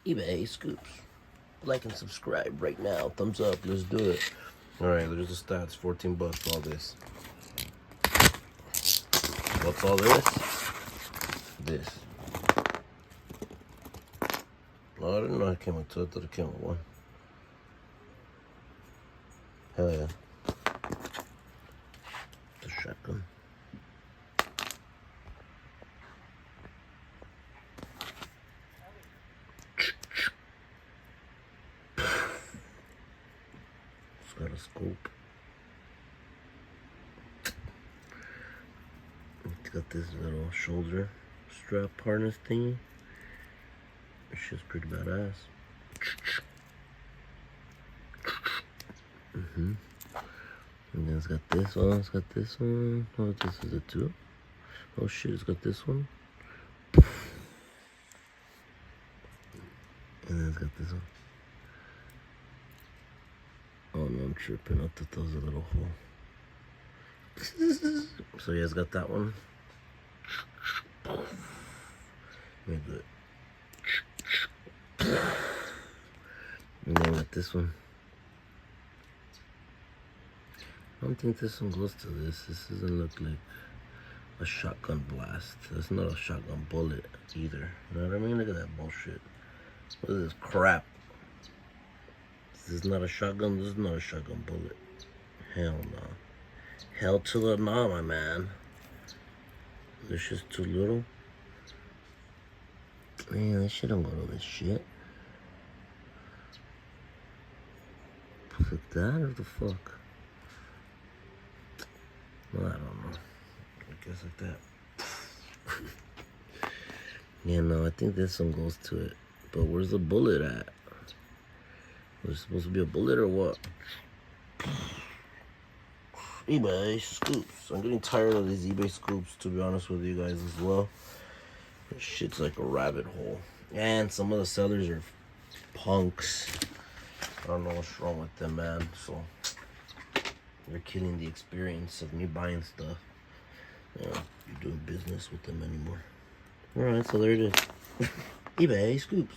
eBay scoops. Like and subscribe right now. Thumbs up. Let's do it. All right, there's the stats. 14 bucks for all this. What's all this? This. Oh, I didn't know it came with two. I thought it came with one. Hell yeah. The shotgun. It's got a scope. It's got this little shoulder strap harness thingy. This shit's pretty badass. And then it's got this one. It's got this one. Oh, this is it too. Oh shit, it's got this one. And then it's got this one. Oh no, I'm tripping. I thought that was a little hole. So yeah, it's got that one. Let me do it. And then we got this one. I don't think this one goes to this. This doesn't look like a shotgun blast. That's not a shotgun bullet either. You know what I mean? Look at that bullshit. What is this crap? This is not a shotgun. This is not a shotgun bullet. Hell no. Hell to the no, my man. This shit's too little. Man, this shit don't go to this shit. Like that or the fuck? Well, I don't know. I guess like that. Yeah, no, I think this one goes to it. But where's the bullet at? Was it supposed to be a bullet or what? eBay scoops. I'm getting tired of these eBay scoops, to be honest with you guys as well. This shit's like a rabbit hole. And some of the sellers are punks. I don't know what's wrong with them, man. So they're killing the experience of me buying stuff. You know, you're doing business with them anymore. Alright, so there it is. eBay scoops.